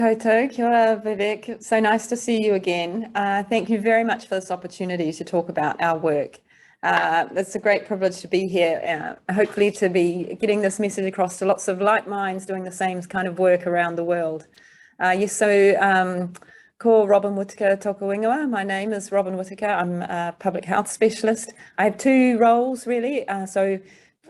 Koto, kia ora, Vivek. So nice to see you again. Thank you very much for this opportunity to talk about our work. It's a great privilege to be here, hopefully to be getting this message across to lots of like minds doing the same kind of work around the world. Ko Robyn Whittaker toko ingoa. My name is Robyn Whittaker. I'm a public health specialist. I have two roles really.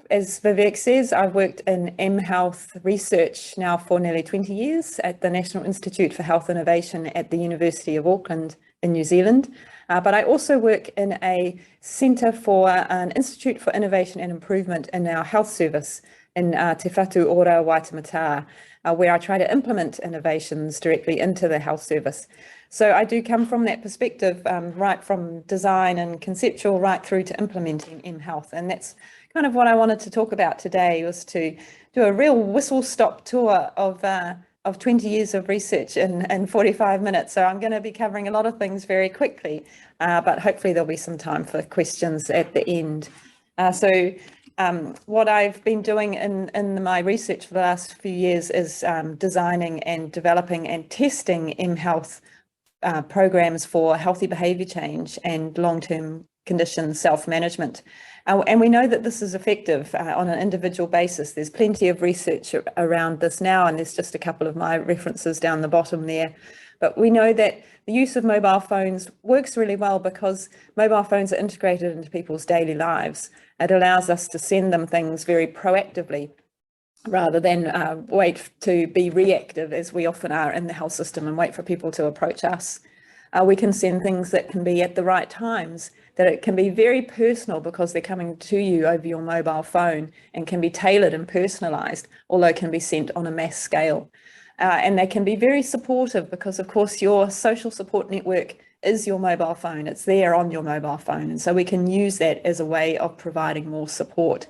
As Vivek says, I've worked in mHealth research now for nearly 20 years at the National Institute for Health Innovation at the University of Auckland in New Zealand. But I also work in a centre for an Institute for Innovation and Improvement in our health service in Te Whatu Ora Waitemata, where I try to implement innovations directly into the health service. So I do come from that perspective, right from design and conceptual right through to implementing mHealth. And that's kind of what I wanted to talk about today, was to do a real whistle-stop tour of 20 years of research in 45 minutes. So I'm going to be covering a lot of things very quickly, but hopefully there'll be some time for questions at the end. What I've been doing in my research for the last few years is designing and developing and testing mHealth programs for healthy behaviour change and long-term condition self-management. And we know that this is effective on an individual basis. There's plenty of research around this now, and there's just a couple of my references down the bottom there. But we know that the use of mobile phones works really well because mobile phones are integrated into people's daily lives. It allows us to send them things very proactively rather than wait to be reactive, as we often are in the health system, and wait for people to approach us. We can send things that can be at the right times, that it can be very personal because they're coming to you over your mobile phone and can be tailored and personalised, although can be sent on a mass scale. And they can be very supportive because, of course, your social support network is your mobile phone. It's there on your mobile phone. And so we can use that as a way of providing more support.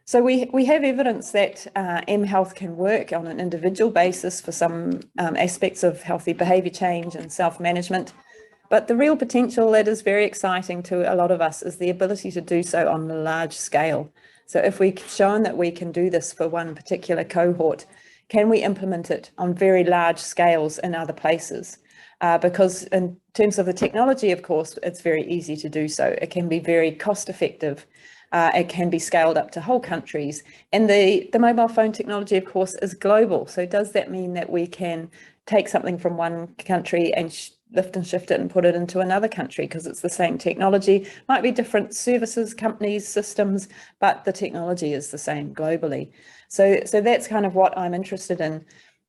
So we have evidence that mHealth can work on an individual basis for some aspects of healthy behaviour change and self-management. But the real potential that is very exciting to a lot of us is the ability to do so on a large scale. So if we've shown that we can do this for one particular cohort, can we implement it on very large scales in other places? Because in terms of the technology, of course, it's very easy to do so. It can be very cost effective. It can be scaled up to whole countries. And the mobile phone technology, of course, is global. So does that mean that we can take something from one country and lift and shift it and put it into another country because it's the same technology? Might be different services, companies, systems, but the technology is the same globally. So that's kind of what I'm interested in.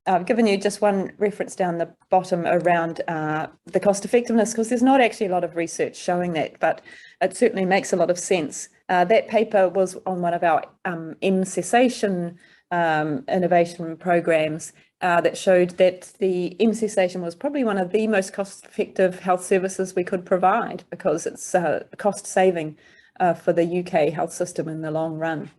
I've given you just one reference down the bottom around the cost effectiveness, because there's not actually a lot of research showing that, but it certainly makes a lot of sense. That paper was on one of our cessation innovation programs that showed that the cessation was probably one of the most cost-effective health services we could provide, because it's cost saving for the UK health system in the long run.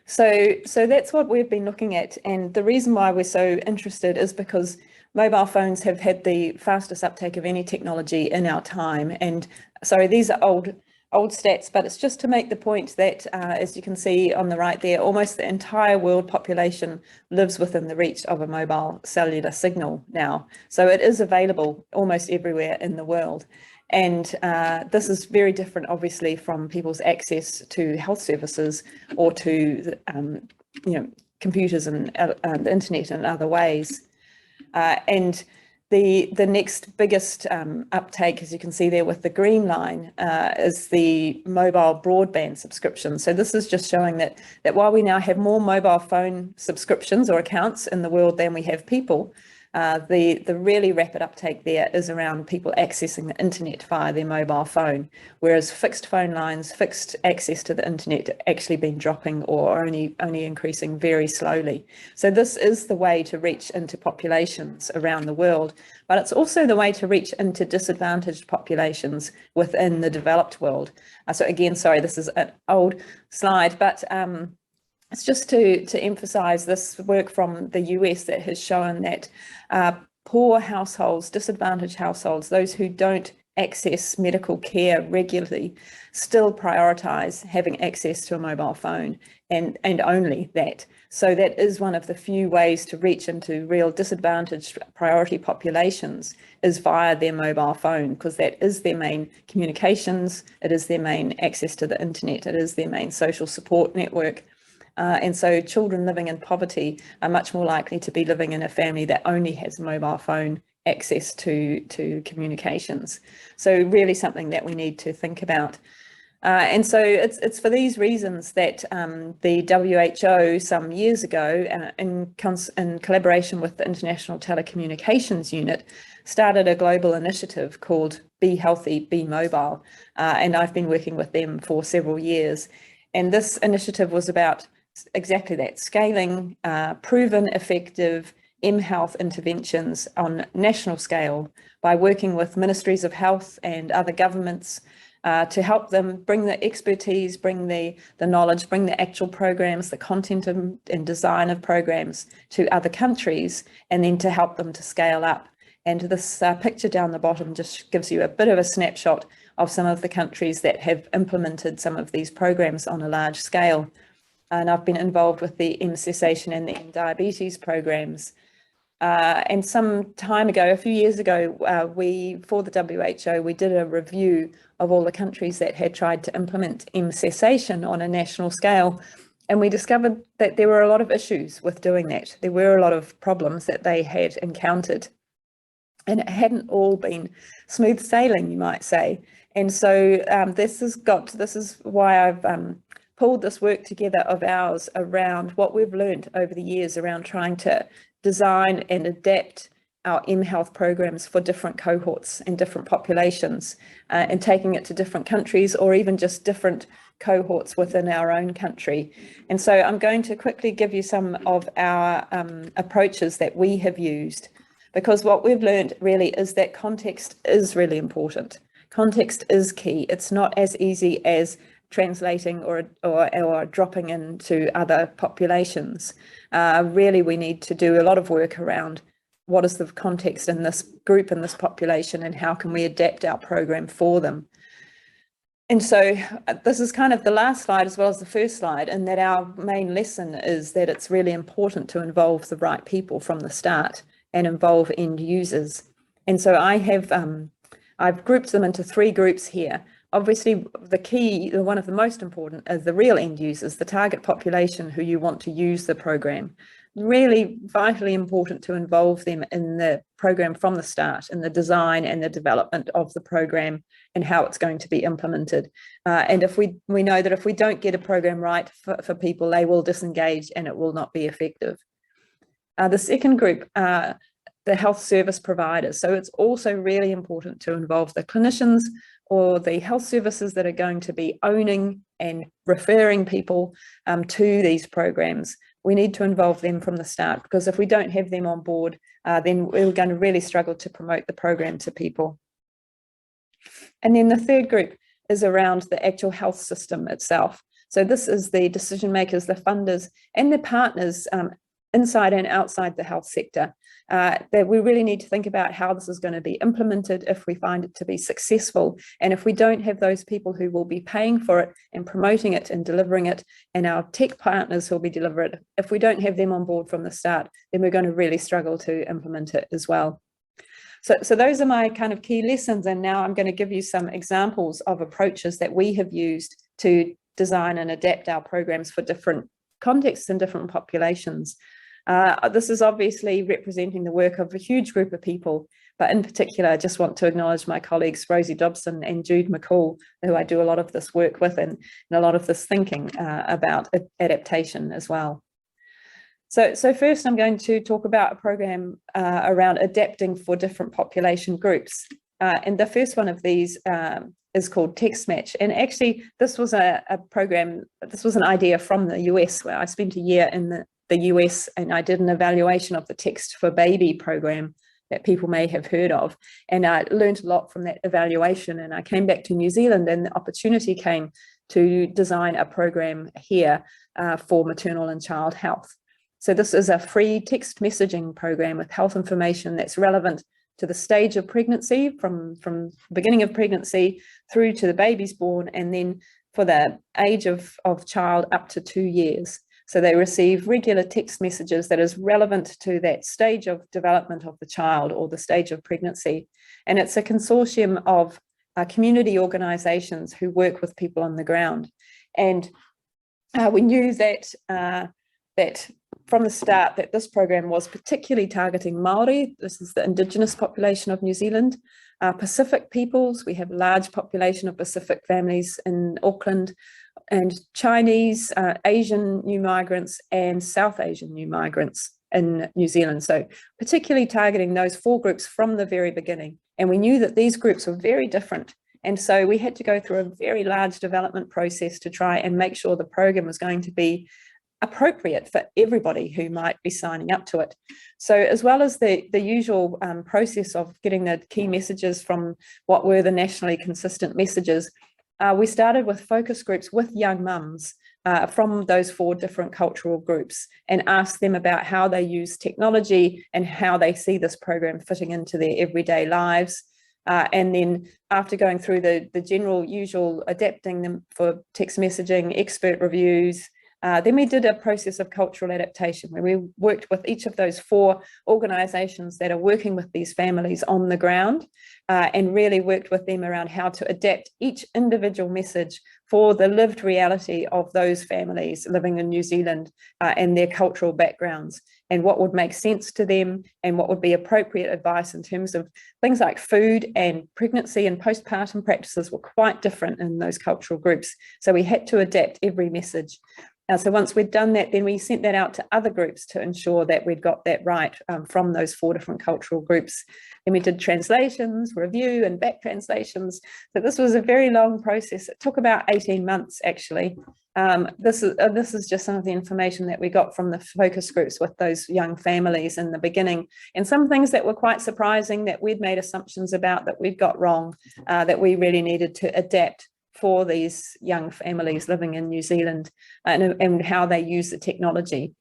So that's what we've been looking at, and the reason why we're so interested is because mobile phones have had the fastest uptake of any technology in our time. And sorry, these are old stats, but it's just to make the point that, as you can see on the right there, almost the entire world population lives within the reach of a mobile cellular signal now. So it is available almost everywhere in the world. And this is very different, obviously, from people's access to health services or to computers and the internet and other ways. And the next biggest uptake, as you can see there with the green line, is the mobile broadband subscription. So this is just showing that while we now have more mobile phone subscriptions or accounts in the world than we have people, the really rapid uptake there is around people accessing the internet via their mobile phone, whereas fixed phone lines, fixed access to the internet actually been dropping or only increasing very slowly. So this is the way to reach into populations around the world, but it's also the way to reach into disadvantaged populations within the developed world. So again, sorry, this is an old slide, but it's just to emphasize this work from the US that has shown that poor households, disadvantaged households, those who don't access medical care regularly still prioritise having access to a mobile phone, and only that. So that is one of the few ways to reach into real disadvantaged priority populations, is via their mobile phone, because that is their main communications, it is their main access to the internet, it is their main social support network. And so children living in poverty are much more likely to be living in a family that only has a mobile phone access to communications. So really something that we need to think about. And so it's for these reasons that the WHO some years ago, in collaboration with the International Telecommunications Unit, started a global initiative called Be Healthy, Be Mobile. And I've been working with them for several years. And this initiative was about exactly that, scaling proven effective mHealth interventions on national scale by working with ministries of health and other governments to help them bring the expertise, bring the knowledge, bring the actual programs, the content and design of programs to other countries, and then to help them to scale up. And this picture down the bottom just gives you a bit of a snapshot of some of the countries that have implemented some of these programs on a large scale. And I've been involved with the cessation and the diabetes programs. And some time ago, a few years ago, for the WHO, we did a review of all the countries that had tried to implement cessation on a national scale. And we discovered that there were a lot of issues with doing that. There were a lot of problems that they had encountered. And it hadn't all been smooth sailing, you might say. And so this is why I've pulled this work together of ours around what we've learned over the years around trying to design and adapt our mHealth programs for different cohorts and different populations, and taking it to different countries or even just different cohorts within our own country. And so I'm going to quickly give you some of our approaches that we have used, because what we've learned really is that context is really important. Context is key. It's not as easy as translating or dropping into other populations. Really, we need to do a lot of work around what is the context in this group, in this population, and how can we adapt our program for them. And so this is kind of the last slide as well as the first slide, in that our main lesson is that it's really important to involve the right people from the start and involve end users. And so I've grouped them into 3 groups here. Obviously, one of the most important is the real end users, the target population who you want to use the program. Really vitally important to involve them in the program from the start, in the design and the development of the program and how it's going to be implemented. And if we know that if we don't get a program right for people, they will disengage and it will not be effective. The second group, the health service providers. So it's also really important to involve the clinicians or the health services that are going to be owning and referring people to these programs. We need to involve them from the start, because if we don't have them on board, then we're going to really struggle to promote the program to people. And then the third group is around the actual health system itself. So this is the decision makers, the funders, and the partners inside and outside the health sector, that we really need to think about how this is going to be implemented if we find it to be successful. And if we don't have those people who will be paying for it and promoting it and delivering it, and our tech partners who will be delivering it, if we don't have them on board from the start, then we're going to really struggle to implement it as well. So those are my kind of key lessons. And now I'm going to give you some examples of approaches that we have used to design and adapt our programs for different contexts and different populations. This is obviously representing the work of a huge group of people, but in particular, I just want to acknowledge my colleagues, Rosie Dobson and Jude McCall, who I do a lot of this work with and a lot of this thinking about adaptation as well. So first I'm going to talk about a program around adapting for different population groups. And the first one of these is called Text Match. And actually, this was a program, this was an idea from the US, where I spent a year in the US and I did an evaluation of the Text for Baby program that people may have heard of. And I learned a lot from that evaluation. And I came back to New Zealand and the opportunity came to design a program here for maternal and child health. So this is a free text messaging program with health information that's relevant to the stage of pregnancy, from the beginning of pregnancy through to the baby's born, and then for the age of child up to 2 years. So they receive regular text messages that is relevant to that stage of development of the child or the stage of pregnancy. And it's a consortium of community organisations who work with people on the ground. And we knew that that from the start that this program was particularly targeting Maori. This is the Indigenous population of New Zealand. Pacific peoples, we have a large population of Pacific families in Auckland, and Chinese, Asian new migrants and South Asian new migrants in New Zealand. So particularly targeting those 4 groups from the very beginning. And we knew that these groups were very different. And so we had to go through a very large development process to try and make sure the program was going to be appropriate for everybody who might be signing up to it. So as well as the usual process of getting the key messages from what were the nationally consistent messages, we started with focus groups with young mums from those 4 different cultural groups and asked them about how they use technology and how they see this program fitting into their everyday lives. And then after going through the general usual adapting them for text messaging, expert reviews, then we did a process of cultural adaptation where we worked with each of those 4 organisations that are working with these families on the ground and really worked with them around how to adapt each individual message for the lived reality of those families living in New Zealand and their cultural backgrounds, and what would make sense to them and what would be appropriate advice in terms of things like food, and pregnancy and postpartum practices were quite different in those cultural groups. So we had to adapt every message. So once we'd done that, then we sent that out to other groups to ensure that we'd got that right from those 4 different cultural groups. Then we did translations, review and back translations. So this was a very long process. It took about 18 months actually. This is just some of the information that we got from the focus groups with those young families in the beginning, and some things that were quite surprising that we'd made assumptions about that we'd got wrong, that we really needed to adapt for these young families living in New Zealand and how they use the technology.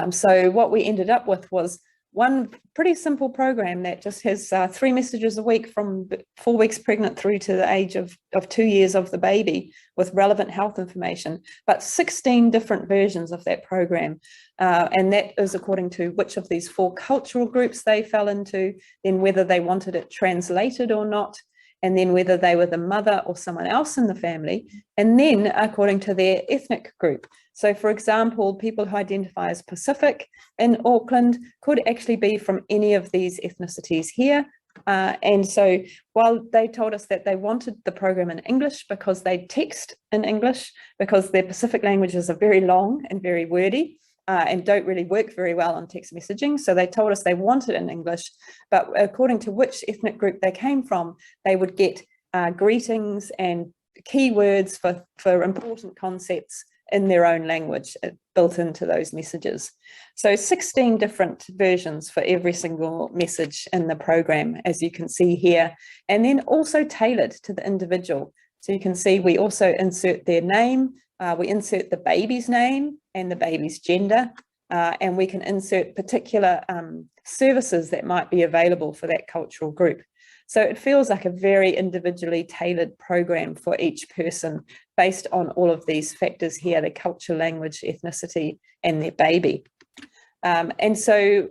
So what we ended up with was one pretty simple program that just has 3 messages a week from 4 weeks pregnant through to the age of 2 years of the baby with relevant health information, but 16 different versions of that program. And that is according to which of these 4 cultural groups they fell into, then whether they wanted it translated or not, and then whether they were the mother or someone else in the family, and then according to their ethnic group. So for example, people who identify as Pacific in Auckland could actually be from any of these ethnicities here. And so while they told us that they wanted the program in English because they text in English, because their Pacific languages are very long and very wordy, and don't really work very well on text messaging. So they told us they wanted in English, but according to which ethnic group they came from, they would get greetings and keywords for important concepts in their own language built into those messages. So 16 different versions for every single message in the program, as you can see here, and then also tailored to the individual. So you can see we also insert their name, we insert the baby's name and the baby's gender, and we can insert particular services that might be available for that cultural group. So it feels like a very individually tailored program for each person based on all of these factors here, the culture, language, ethnicity, and their baby. And so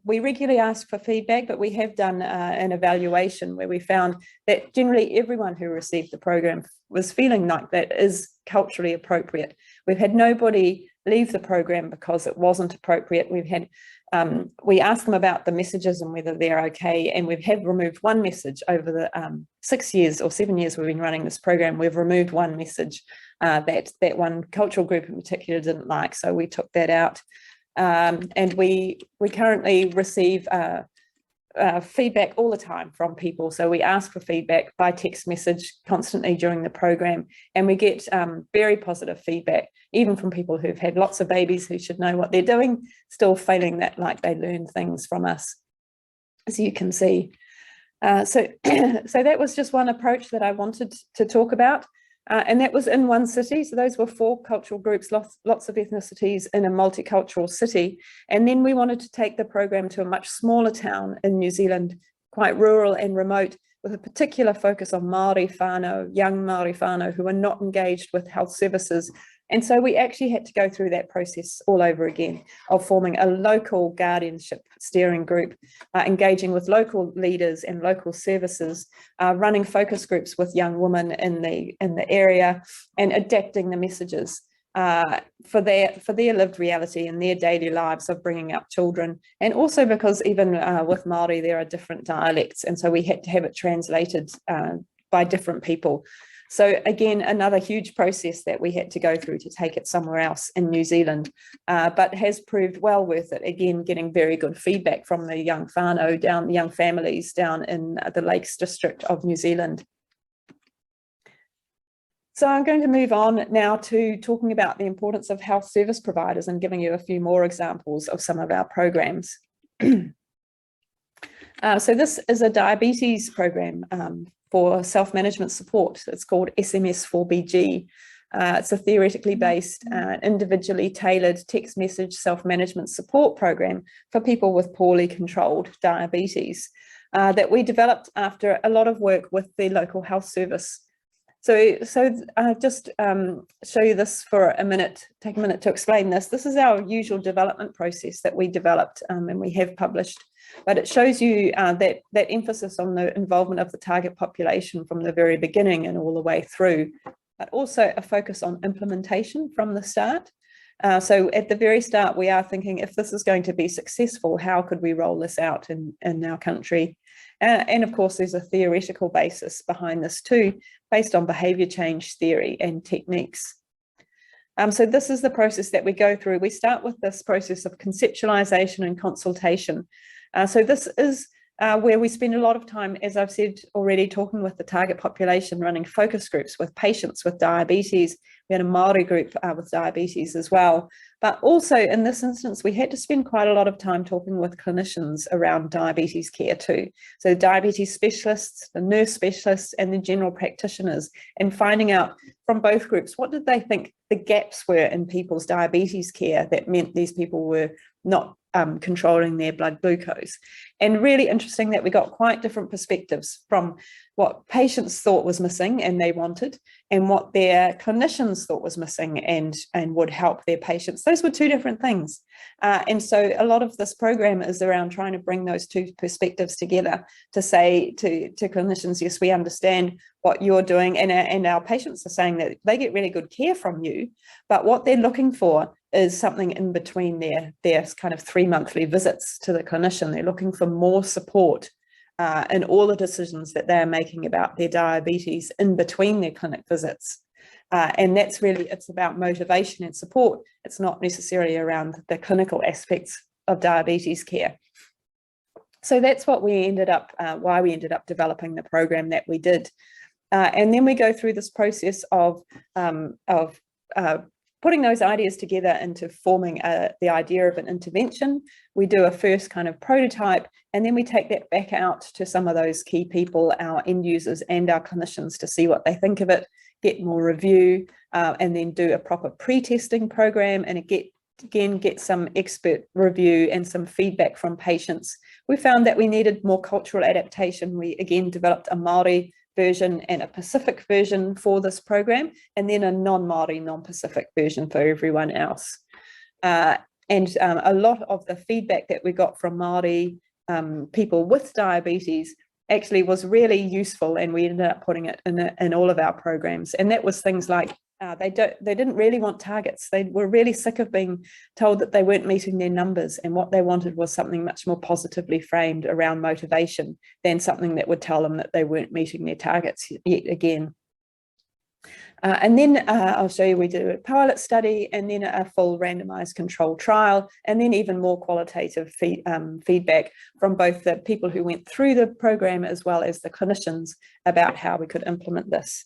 we regularly ask for feedback, but we have done an evaluation where we found that generally everyone who received the program was feeling like that is culturally appropriate. We've had nobody leave the program because it wasn't appropriate. We've had, we asked them about the messages and whether they're okay, and we have removed one message over the 6 years or 7 years we've been running this program. We've removed one message that one cultural group in particular didn't like, so we took that out. And we currently receive feedback all the time from people. So we ask for feedback by text message constantly during the program, and we get very positive feedback, even from people who've had lots of babies who should know what they're doing, still feeling that like they learn things from us, as you can see. So that was just one approach that I wanted to talk about. And that was in one city. So those were 4 cultural groups, lots of ethnicities in a multicultural city. And then we wanted to take the program to a much smaller town in New Zealand, quite rural and remote, with a particular focus on Maori whānau, young Maori whānau who are not engaged with health services. And so we actually had to go through that process all over again of forming a local guardianship steering group, engaging with local leaders and local services, running focus groups with young women in the area, and adapting the messages for their lived reality and their daily lives of bringing up children. And also because even with Māori, there are different dialects, and so we had to have it translated by different people. So again, another huge process that we had to go through to take it somewhere else in New Zealand, but has proved well worth it. Again, getting very good feedback from the young whānau the young families down in the Lakes District of New Zealand. So I'm going to move on now to talking about the importance of health service providers and giving you a few more examples of some of our programs. So this is a diabetes program for self-management support. It's called SMS4BG. It's a theoretically based, individually tailored text message self-management support program for people with poorly controlled diabetes that we developed after a lot of work with the local health service. So just show you this for a minute, take a minute to explain this. This is our usual development process that we developed and we have published, but it shows you that emphasis on the involvement of the target population from the very beginning and all the way through, but also a focus on implementation from the start. So at the very start, we are thinking, if this is going to be successful, how could we roll this out in our country? And of course, there's a theoretical basis behind this too, based on behaviour change theory and techniques. So this is the process that we go through. We start with this process of conceptualisation and consultation. So this is where we spend a lot of time, as I've said already, talking with the target population, running focus groups with patients with diabetes. We had a Maori group with diabetes as well. But also in this instance, we had to spend quite a lot of time talking with clinicians around diabetes care too. So diabetes specialists, the nurse specialists, and the general practitioners, and finding out from both groups, what did they think the gaps were in people's diabetes care that meant these people were not controlling their blood glucose. And really interesting that we got quite different perspectives from what patients thought was missing and they wanted, and what their clinicians thought was missing and would help their patients. Those were 2 different things. And so a lot of this program is around trying to bring those 2 perspectives together to say to clinicians, yes, we understand what you're doing, and our patients are saying that they get really good care from you, but what they're looking for is something in between their kind of 3 monthly visits to the clinician. They're looking for more support in all the decisions that they're making about their diabetes in between their clinic visits. And that's really, it's about motivation and support. It's not necessarily around the clinical aspects of diabetes care. So that's what we ended up, why we ended up developing the program that we did. And then we go through this process of putting those ideas together into forming the idea of an intervention. We do a first kind of prototype, and then we take that back out to some of those key people, our end users and our clinicians, to see what they think of it, get more review, and then do a proper pre-testing program, and get some expert review and some feedback from patients. We found that we needed more cultural adaptation. We again developed a Maori version and a Pacific version for this program, and then a non-Maori, non-Pacific version for everyone else. And a lot of the feedback that we got from Maori people with diabetes actually was really useful, and we ended up putting it in all of our programs. And that was things like they didn't really want targets. They were really sick of being told that they weren't meeting their numbers, and what they wanted was something much more positively framed around motivation than something that would tell them that they weren't meeting their targets yet again. And then I'll show you, we do a pilot study, and then a full randomized control trial, and then even more qualitative feedback from both the people who went through the program as well as the clinicians about how we could implement this.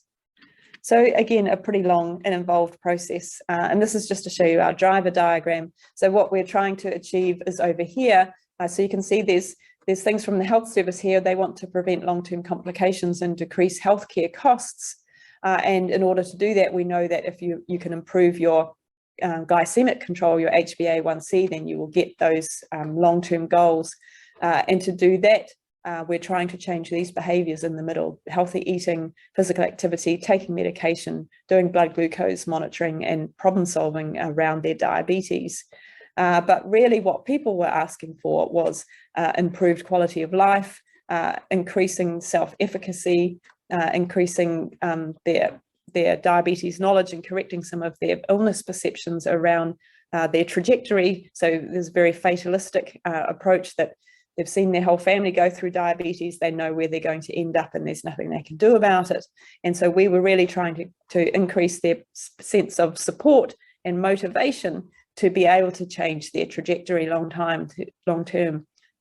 So again, a pretty long and involved process. And this is just to show you our driver diagram. So what we're trying to achieve is over here. So you can see there's things from the health service here. They want to prevent long-term complications and decrease healthcare costs. And in order to do that, we know that if you can improve your glycemic control, your HbA1c, then you will get those long-term goals. And to do that, we're trying to change these behaviors in the middle: healthy eating, physical activity, taking medication, doing blood glucose monitoring, and problem solving around their diabetes. But really what people were asking for was improved quality of life, increasing self-efficacy, increasing their diabetes knowledge, and correcting some of their illness perceptions around their trajectory. So there's a very fatalistic approach that they've seen their whole family go through diabetes, they know where they're going to end up, and there's nothing they can do about it. And so we were really trying to increase their sense of support and motivation to be able to change their trajectory long term,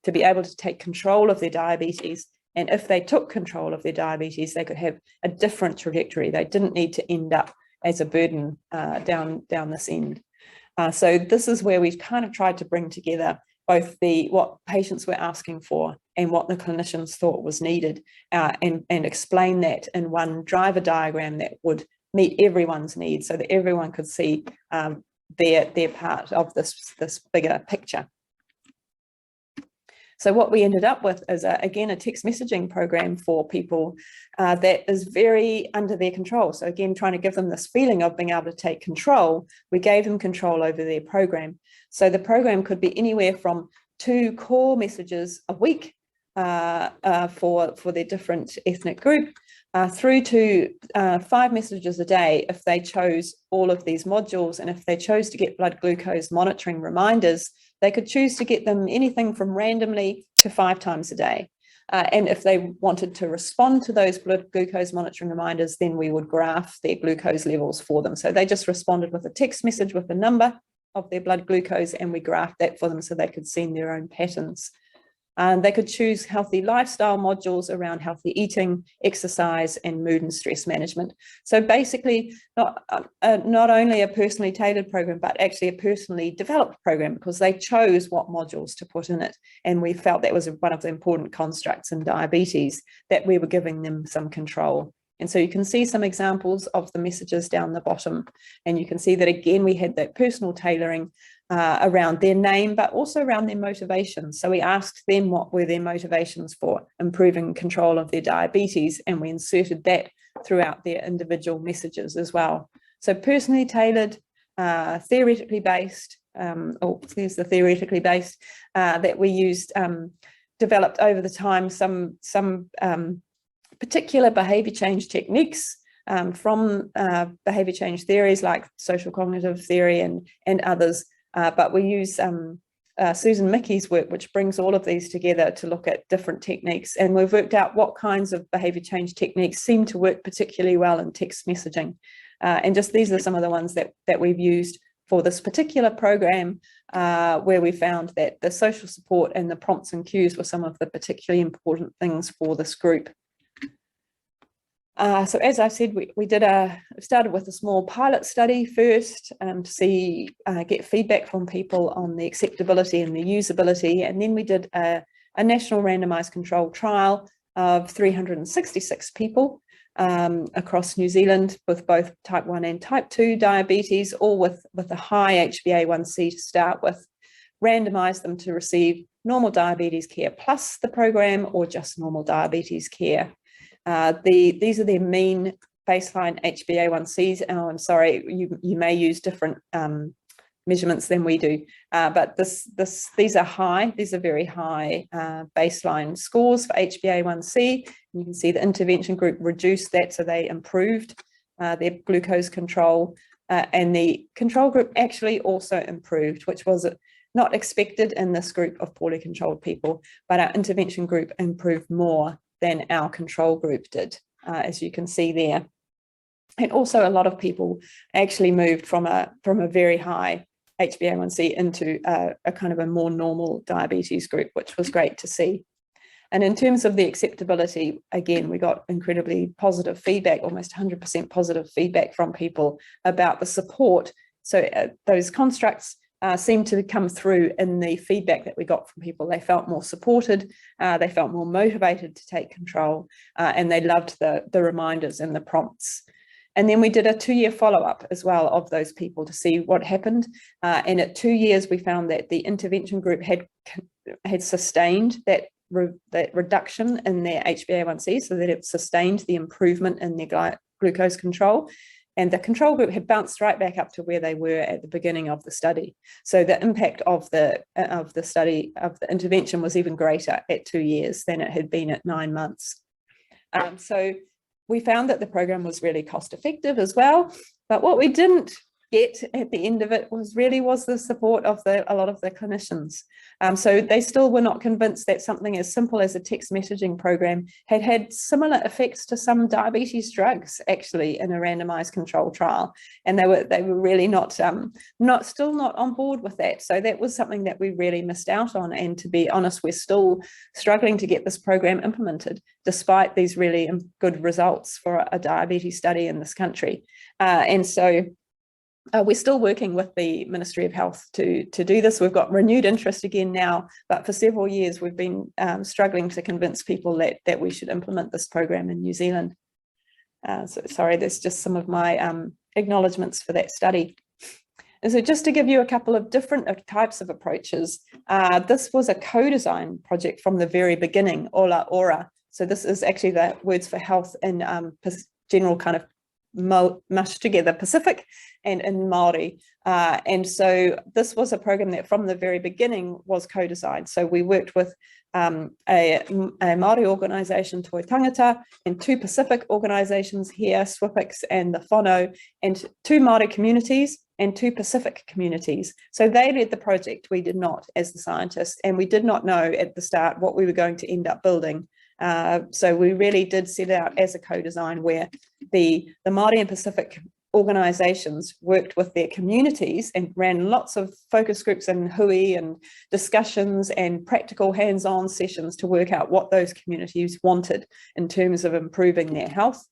to be able to take control of their diabetes. And if they took control of their diabetes, they could have a different trajectory. They didn't need to end up as a burden down this end. So this is where we've kind of tried to bring together both what patients were asking for and what the clinicians thought was needed, and explain that in one driver diagram that would meet everyone's needs, so that everyone could see their part of this bigger picture. So what we ended up with is, again, a text messaging program for people that is very under their control. So again, trying to give them this feeling of being able to take control, we gave them control over their program. So the program could be anywhere from 2 core messages a week for their different ethnic group, through to 5 messages a day if they chose all of these modules. And if they chose to get blood glucose monitoring reminders, they could choose to get them anything from randomly to 5 times a day. And if they wanted to respond to those blood glucose monitoring reminders, then we would graph their glucose levels for them. So they just responded with a text message with the number of their blood glucose, and we graphed that for them so they could see their own patterns. And they could choose healthy lifestyle modules around healthy eating, exercise, and mood and stress management. So basically, not only a personally tailored program, but actually a personally developed program, because they chose what modules to put in it. And we felt that was one of the important constructs in diabetes, that we were giving them some control. And so you can see some examples of the messages down the bottom. And you can see that, again, we had that personal tailoring around their name, but also around their motivations. So we asked them what were their motivations for improving control of their diabetes, and we inserted that throughout their individual messages as well. So personally tailored, theoretically based, there's the theoretically based that we used, developed over the time some particular behavior change techniques from behavior change theories like social cognitive theory and others. But we use Susan Mickey's work, which brings all of these together to look at different techniques. And we've worked out what kinds of behavior change techniques seem to work particularly well in text messaging. And just these are some of the ones that we've used for this particular program, where we found that the social support and the prompts and cues were some of the particularly important things for this group. So as I said, we started with a small pilot study first to get feedback from people on the acceptability and the usability, and then we did a national randomised controlled trial of 366 people across New Zealand with both type 1 and type 2 diabetes, all with a high HbA1c to start with, randomised them to receive normal diabetes care plus the program or just normal diabetes care. These are their mean baseline HbA1cs. Oh, I'm sorry, you may use different measurements than we do, but these are high. These are very high baseline scores for HbA1c. You can see the intervention group reduced that, so they improved their glucose control, and the control group actually also improved, which was not expected in this group of poorly controlled people, but our intervention group improved more than our control group did, as you can see there. And also a lot of people actually moved from a very high HbA1c into a kind of a more normal diabetes group, which was great to see. And in terms of the acceptability, again, we got incredibly positive feedback, almost 100% positive feedback from people about the support. So those constructs seemed to come through in the feedback that we got from people. They felt more supported, they felt more motivated to take control, and they loved the reminders and the prompts. And then we did a 2-year follow-up as well of those people to see what happened. And at 2 years, we found that the intervention group had sustained that reduction in their HbA1c, so that it sustained the improvement in their glucose control. And the control group had bounced right back up to where they were at the beginning of the study. So the impact of the study, of the intervention, was even greater at 2 years than it had been at 9 months. So we found that the program was really cost effective as well. But what we didn't get at the end of it was the support of a lot of the clinicians. So they still were not convinced that something as simple as a text messaging program had similar effects to some diabetes drugs, actually, in a randomized control trial. And they were really still not on board with that. So that was something that we really missed out on. And to be honest, we're still struggling to get this program implemented, despite these really good results for a diabetes study in this country. And so we're still working with the Ministry of Health to do this. We've got renewed interest again now, but for several years we've been struggling to convince people that we should implement this program in New Zealand. So sorry, there's just some of my acknowledgements for that study. And so just to give you a couple of different types of approaches, this was a co-design project from the very beginning, Ola Ora. So this is actually the words for health in general kind of mushed together, Pacific and in Maori. And so this was a program that from the very beginning was co-designed. So we worked with a Maori organisation, Toi Tangata, and 2 Pacific organisations here, SWPICS and the Whānau, and 2 Maori communities and 2 Pacific communities. So they led the project, we did not, as the scientists, and we did not know at the start what we were going to end up building. So we really did set out as a co-design where the Maori and Pacific organisations worked with their communities and ran lots of focus groups and hui and discussions and practical hands-on sessions to work out what those communities wanted in terms of improving their health,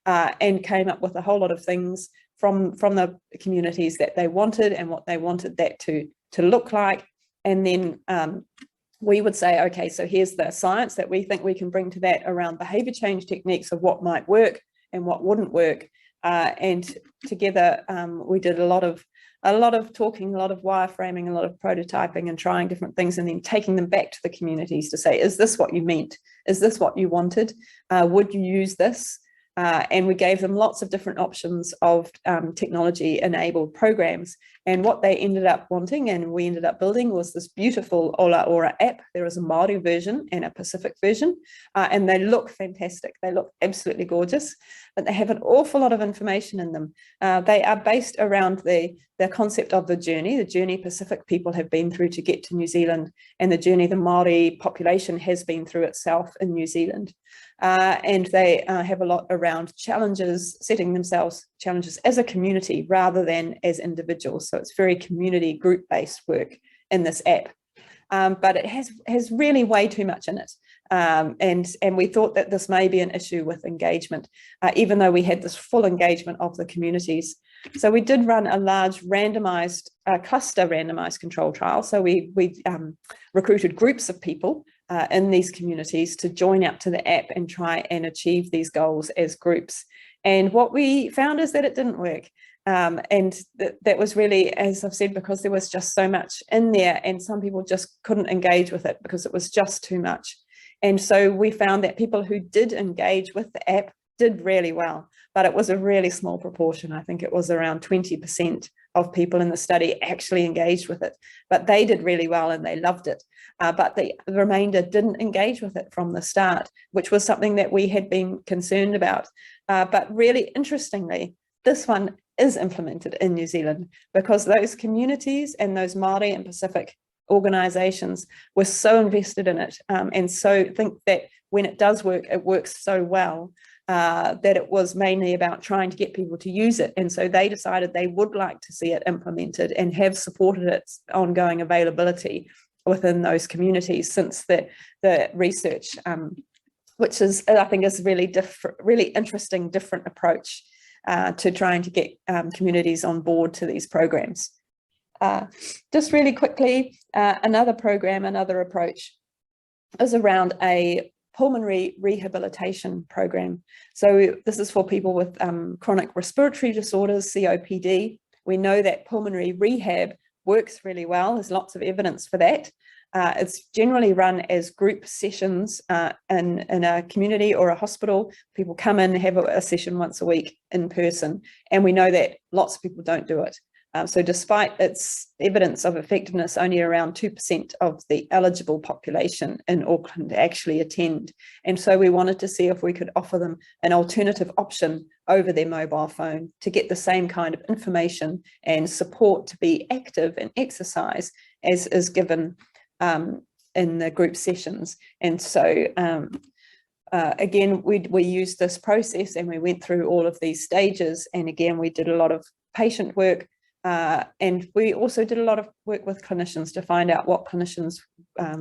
and came up with a whole lot of things from the communities that they wanted and what they wanted that to look like. And then we would say, okay, so here's the science that we think we can bring to that around behaviour change techniques of what might work and what wouldn't work. And together we did a lot of talking, a lot of wireframing, a lot of prototyping and trying different things, and then taking them back to the communities to say, is this what you meant? Is this what you wanted? Would you use this? And we gave them lots of different options of technology-enabled programs. And what they ended up wanting and we ended up building was this beautiful Ola Ora app. There is a Maori version and a Pacific version, and they look fantastic. They look absolutely gorgeous, but they have an awful lot of information in them. They are based around the concept of the journey Pacific people have been through to get to New Zealand, and the journey the Maori population has been through itself in New Zealand. And they have a lot around challenges, setting themselves challenges as a community rather than as individuals. So it's very community group-based work in this app. But it has really way too much in it. And we thought that this may be an issue with engagement, even though we had this full engagement of the communities. So we did run a large randomized, cluster randomized control trial. So we recruited groups of people in these communities to join up to the app and try and achieve these goals as groups. And what we found is that it didn't work. And that was really, as I've said, because there was just so much in there and some people just couldn't engage with it because it was just too much. And so we found that people who did engage with the app did really well, but it was a really small proportion. I think it was around 20% of people in the study actually engaged with it, but they did really well and they loved it. But the remainder didn't engage with it from the start, which was something that we had been concerned about. But really interestingly, this one is implemented in New Zealand because those communities and those Maori and Pacific organisations were so invested in it, and so think that when it does work, it works so well that it was mainly about trying to get people to use it. And so they decided they would like to see it implemented and have supported its ongoing availability within those communities since the research, which is, I think, is really interesting, different approach to trying to get communities on board to these programs. Just really quickly, another program, another approach is around a pulmonary rehabilitation program. So this is for people with chronic respiratory disorders, COPD. We know that pulmonary rehab works really well. There's lots of evidence for that. It's generally run as group sessions in a community or a hospital. People come in, have a session once a week in person, and we know that lots of people don't do it. So despite its evidence of effectiveness, only around 2% of the eligible population in Auckland actually attend. And so we wanted to see if we could offer them an alternative option over their mobile phone to get the same kind of information and support to be active and exercise as is given in the group sessions. And so again, we used this process and we went through all of these stages. And again, we did a lot of patient work. And we also did a lot of work with clinicians to find out what clinicians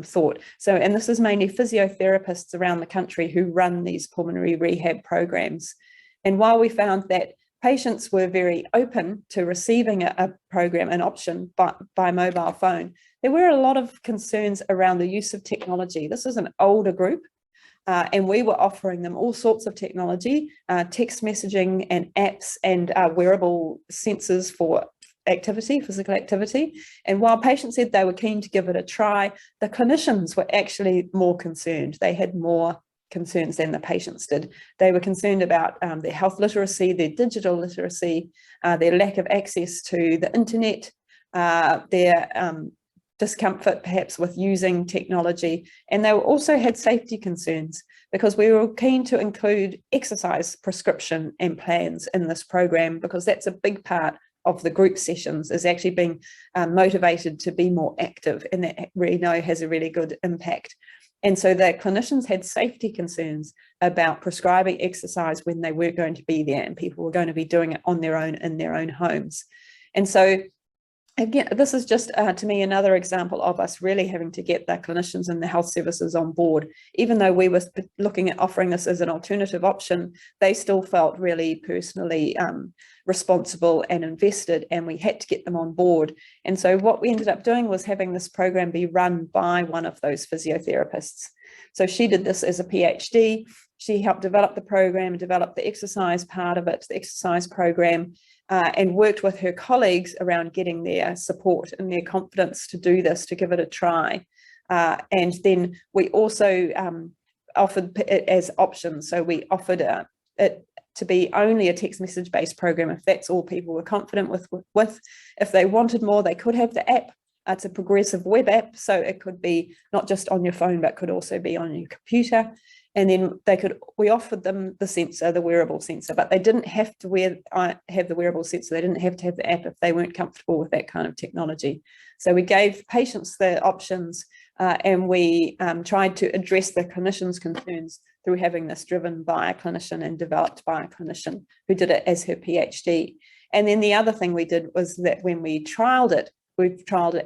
thought. So, and this is mainly physiotherapists around the country who run these pulmonary rehab programs. And while we found that patients were very open to receiving a program, an option by mobile phone, there were a lot of concerns around the use of technology. This is an older group. And we were offering them all sorts of technology, text messaging and apps and wearable sensors for activity, physical activity. And while patients said they were keen to give it a try, the clinicians were actually more concerned. They had more concerns than the patients did. They were concerned about their health literacy, their digital literacy, their lack of access to the internet, their discomfort perhaps with using technology. And they also had safety concerns because we were keen to include exercise prescription and plans in this program, because that's a big part of the group sessions, is actually being motivated to be more active, and that we know has a really good impact. And so the clinicians had safety concerns about prescribing exercise when they weren't going to be there and people were going to be doing it on their own in their own homes. And so again, this is just to me another example of us really having to get the clinicians and the health services on board. Even though we were looking at offering this as an alternative option, they still felt really personally responsible and invested, and we had to get them on board. And so what we ended up doing was having this program be run by one of those physiotherapists. So she did this as a PhD. She helped develop the program, develop the exercise part of it, the exercise program, and worked with her colleagues around getting their support and their confidence to do this, to give it a try. And then we also offered it as options. So we offered it to be only a text message based program if that's all people were confident with. If they wanted more, they could have the app. It's a progressive web app, so it could be not just on your phone, but could also be on your computer. And then we offered them the sensor, the wearable sensor, but they didn't have to have the wearable sensor. They didn't have to have the app if they weren't comfortable with that kind of technology. So we gave patients the options, and we tried to address the clinicians' concerns through having this driven by a clinician and developed by a clinician who did it as her PhD. And then the other thing we did was that when we trialed it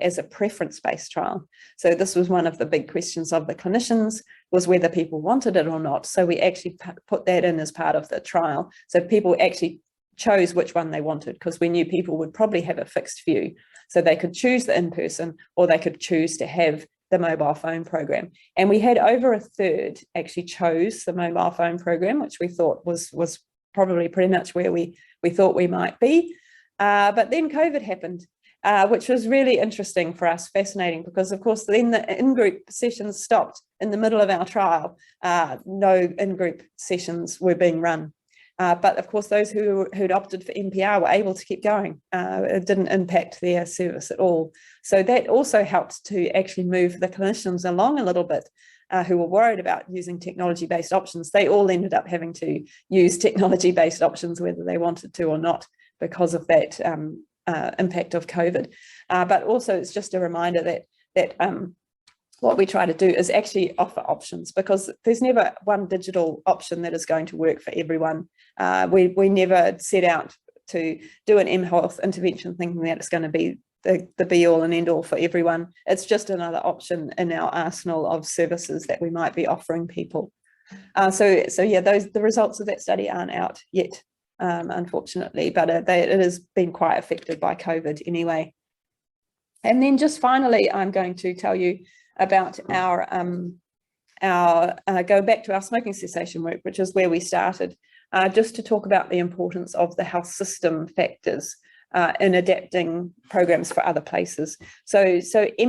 as a preference-based trial. So this was one of the big questions of the clinicians, was whether people wanted it or not. So we actually put that in as part of the trial. So people actually chose which one they wanted, because we knew people would probably have a fixed view. So they could choose the in-person, or they could choose to have the mobile phone program. And we had over a third actually chose the mobile phone program, which we thought was probably pretty much where we thought we might be. But then COVID happened. Which was really interesting for us, fascinating, because of course then the in-group sessions stopped in the middle of our trial. No in-group sessions were being run. But of course those who'd opted for MPR were able to keep going. It didn't impact their service at all. So that also helped to actually move the clinicians along a little bit, who were worried about using technology-based options. They all ended up having to use technology-based options whether they wanted to or not, because of that impact of COVID. But also it's just a reminder that what we try to do is actually offer options, because there's never one digital option that is going to work for everyone. We never set out to do an mHealth intervention thinking that it's going to be the be all and end all for everyone. It's just another option in our arsenal of services that we might be offering people. So yeah, the results of that study aren't out yet, unfortunately, but it has been quite affected by COVID anyway. And then just finally, I'm going to tell you about our go back to our smoking cessation work, which is where we started, just to talk about the importance of the health system factors in adapting programs for other places. So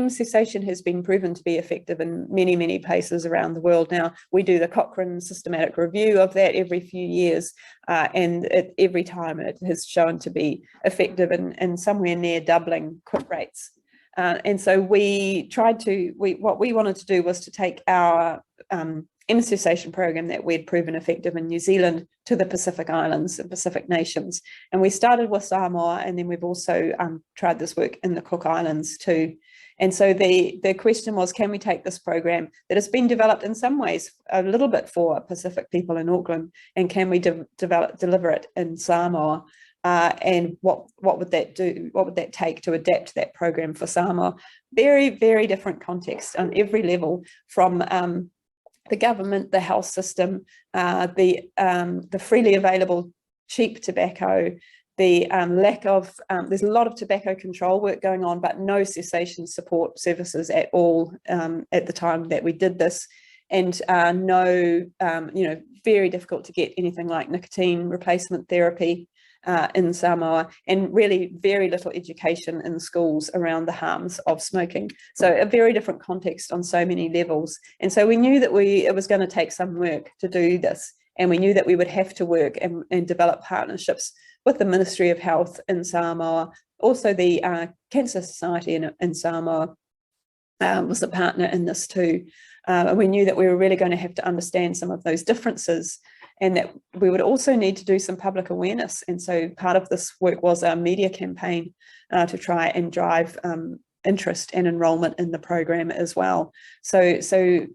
cessation has been proven to be effective in many, many places around the world. Now, we do the Cochrane systematic review of that every few years, and every time it has shown to be effective in somewhere near doubling quit rates. And so what we wanted to do was to take our cessation program that we'd proven effective in New Zealand to the Pacific Islands and Pacific nations. And we started with Samoa, and then we've also tried this work in the Cook Islands too. And so the question was, can we take this program that has been developed in some ways a little bit for Pacific people in Auckland, and can we deliver it in Samoa? And what would that do? What would that take to adapt that program for Samoa? Very, very different context on every level, from the government, the health system, the freely available cheap tobacco, the lack of, there's a lot of tobacco control work going on, but no cessation support services at all at the time that we did this. And very difficult to get anything like nicotine replacement therapy in Samoa, and really very little education in schools around the harms of smoking. So a very different context on so many levels. And so we knew that it was going to take some work to do this, and we knew that we would have to work and develop partnerships with the Ministry of Health in Samoa. Also the Cancer Society in Samoa was a partner in this too. And we knew that we were really going to have to understand some of those differences, and that we would also need to do some public awareness. And so part of this work was our media campaign to try and drive interest and enrolment in the program as well. So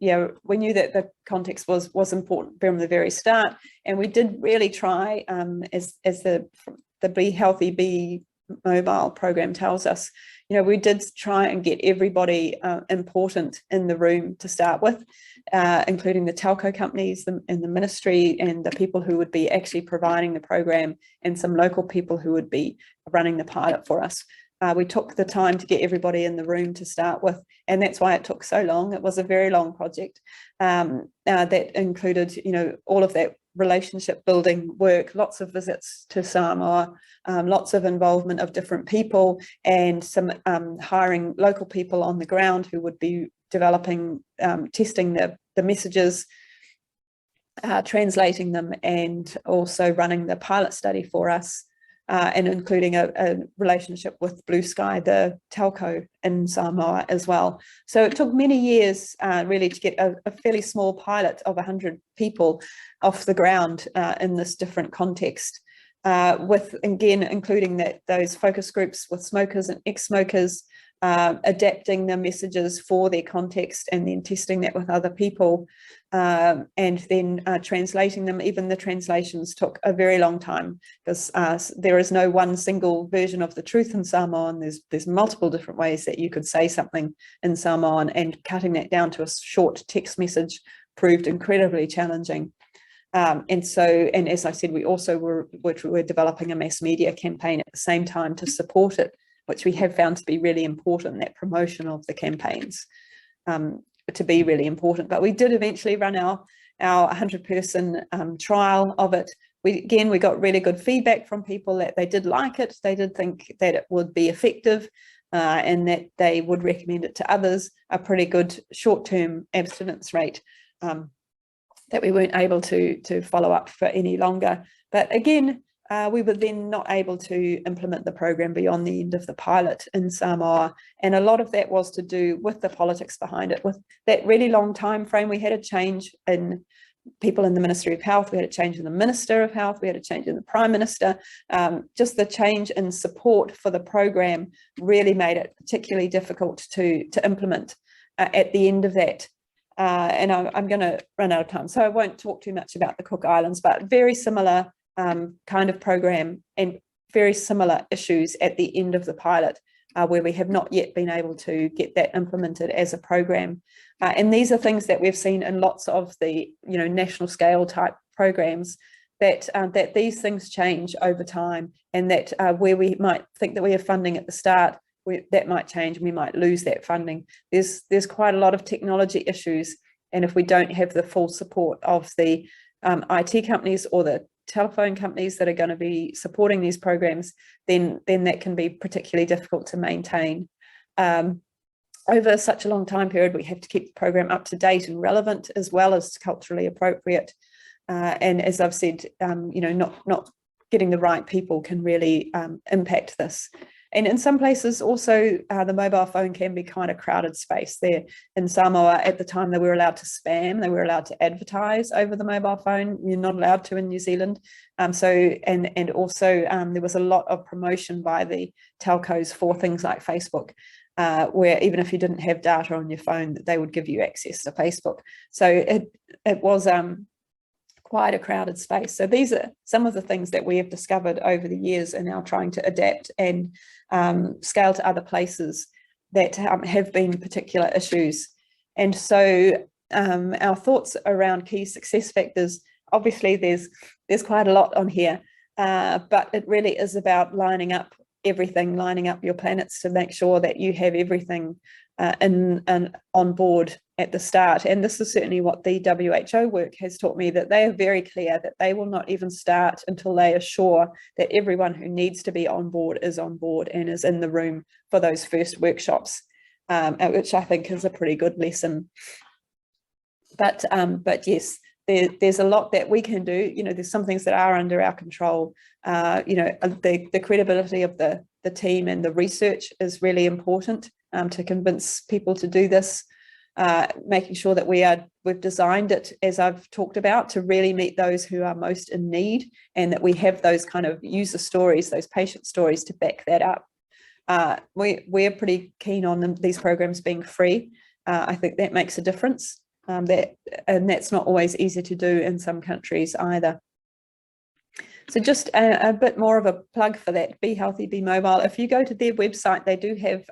yeah, we knew that the context was important from the very start, and we did really try, as the Be Healthy, Be Mobile program tells us, we did try and get everybody important in the room to start with, including the telco companies and the ministry, and the people who would be actually providing the program, and some local people who would be running the pilot for us. We took the time to get everybody in the room to start with, and that's why it took so long. It was a very long project that included, all of that relationship building work, lots of visits to Samoa, lots of involvement of different people, and some hiring local people on the ground who would be developing, testing the messages, translating them, and also running the pilot study for us, and including a relationship with Blue Sky, the telco in Samoa as well. So it took many years really to get a fairly small pilot of 100 people off the ground in this different context, with, again, including those focus groups with smokers and ex-smokers, adapting the messages for their context, and then testing that with other people, and then translating them. Even the translations took a very long time, because there is no one single version of the truth in Samoan. There's multiple different ways that you could say something in Samoan, and cutting that down to a short text message proved incredibly challenging. And as I said, we also were developing a mass media campaign at the same time to support it, which we have found to be really important, that promotion of the campaigns to be really important. But we did eventually run our 100-person trial of it. We got really good feedback from people that they did like it. They did think that it would be effective, and that they would recommend it to others. A pretty good short-term abstinence rate that we weren't able to follow up for any longer. But again, we were then not able to implement the program beyond the end of the pilot in Samoa. And a lot of that was to do with the politics behind it. With that really long time frame, we had a change in people in the Ministry of Health, we had a change in the Minister of Health, we had a change in the Prime Minister. Just the change in support for the program really made it particularly difficult to implement at the end of that. And I'm going to run out of time, so I won't talk too much about the Cook Islands, but very similar kind of program, and very similar issues at the end of the pilot, where we have not yet been able to get that implemented as a program. And these are things that we've seen in lots of the national scale type programs, that these things change over time, and that where we might think that we have funding at the start, that might change and we might lose that funding. There's quite a lot of technology issues And if we don't have the full support of the IT companies or the telephone companies that are going to be supporting these programs, then that can be particularly difficult to maintain. Over such a long time period, we have to keep the program up to date and relevant, as well as culturally appropriate. And as I've said, not getting the right people can really impact this. And in some places also, the mobile phone can be kind of crowded space. There in Samoa at the time, they were allowed to spam, they were allowed to advertise over the mobile phone. You're not allowed to in New Zealand. And also there was a lot of promotion by the telcos for things like Facebook, where even if you didn't have data on your phone, they would give you access to Facebook. So it was quite a crowded space. So these are some of the things that we have discovered over the years and now trying to adapt and scale to other places that have been particular issues. And so our thoughts around key success factors, obviously there's quite a lot on here, but it really is about lining up everything, lining up your planets to make sure that you have everything on board at the start. And this is certainly what the WHO work has taught me, that they are very clear that they will not even start until they are sure that everyone who needs to be on board and is in the room for those first workshops, which I think is a pretty good lesson. But yes, there's a lot that we can do. There's some things that are under our control. The credibility of the team and the research is really important to convince people to do this. Making sure that we've designed it, as I've talked about, to really meet those who are most in need, and that we have those kind of user stories, those patient stories to back that up. We're pretty keen on these programs being free. I think that makes a difference. And that's not always easy to do in some countries either. So just a bit more of a plug for that, Be Healthy, Be Mobile. If you go to their website, they do have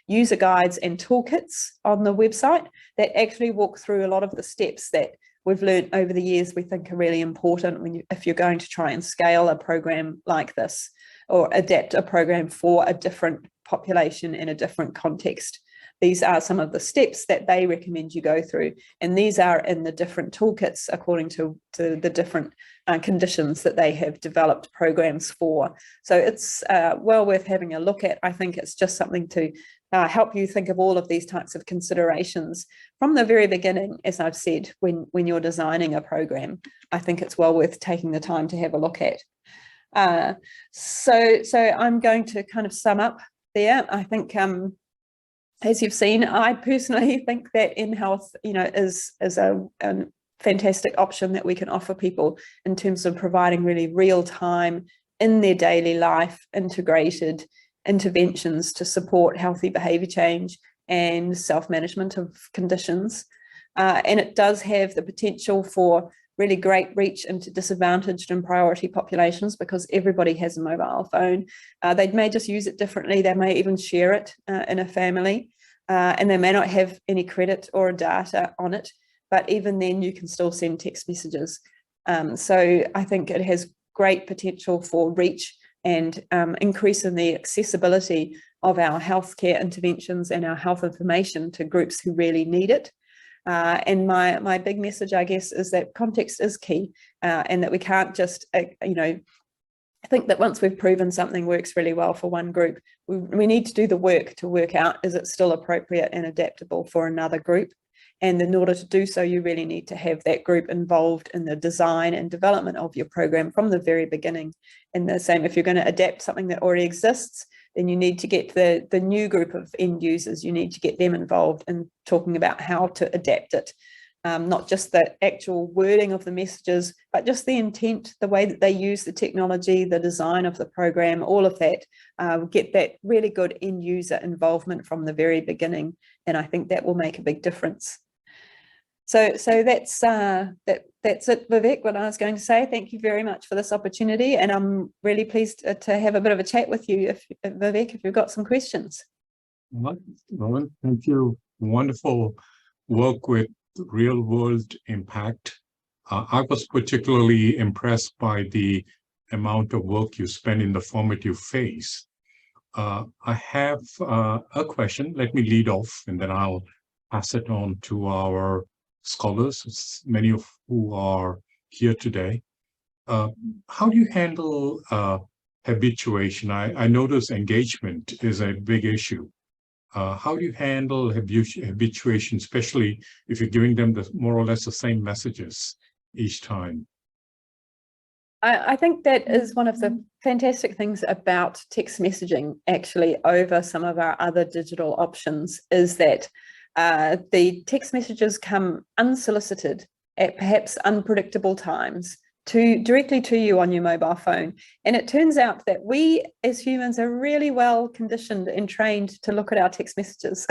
user guides and toolkits on the website that actually walk through a lot of the steps that we've learned over the years we think are really important if you're going to try and scale a program like this, or adapt a program for a different population in a different context. These are some of the steps that they recommend you go through, and these are in the different toolkits according to the different conditions that they have developed programs for. So it's well worth having a look at. I think it's just something to help you think of all of these types of considerations from the very beginning, as I've said, when you're designing a program. I think it's well worth taking the time to have a look at. So I'm going to kind of sum up there. I think as you've seen, I personally think that mHealth, is a fantastic option that we can offer people in terms of providing really real-time, in their daily life, integrated interventions to support healthy behaviour change and self-management of conditions. And it does have the potential for really great reach into disadvantaged and priority populations, because everybody has a mobile phone. They may just use it differently. They may even share it in a family, and they may not have any credit or data on it, but even then you can still send text messages. So I think it has great potential for reach and increase in the accessibility of our healthcare interventions and our health information to groups who really need it. And my big message, I guess, is that context is key, and that we can't just, think that once we've proven something works really well for one group, we need to do the work to work out, is it still appropriate and adaptable for another group? And in order to do so, you really need to have that group involved in the design and development of your program from the very beginning. And the same, if you're going to adapt something that already exists, then you need to get the new group of end users, you need to get them involved in talking about how to adapt it. Not just the actual wording of the messages, but just the intent, the way that they use the technology, the design of the program, all of that, get that really good end user involvement from the very beginning. And I think that will make a big difference. So that's it, Vivek, what I was going to say. Thank you very much for this opportunity, and I'm really pleased to have a bit of a chat with you, Vivek, if you've got some questions. Well, thank you. Wonderful work with real-world impact. I was particularly impressed by the amount of work you spend in the formative phase. I have a question. Let me lead off, and then I'll pass it on to our scholars, many of who are here today. How do you handle habituation? I notice engagement is a big issue. How do you handle habituation, especially if you're giving them more or less the same messages each time? I think that is one of the fantastic things about text messaging, actually, over some of our other digital options, is that the text messages come unsolicited at perhaps unpredictable times directly to you on your mobile phone. And it turns out that we as humans are really well conditioned and trained to look at our text messages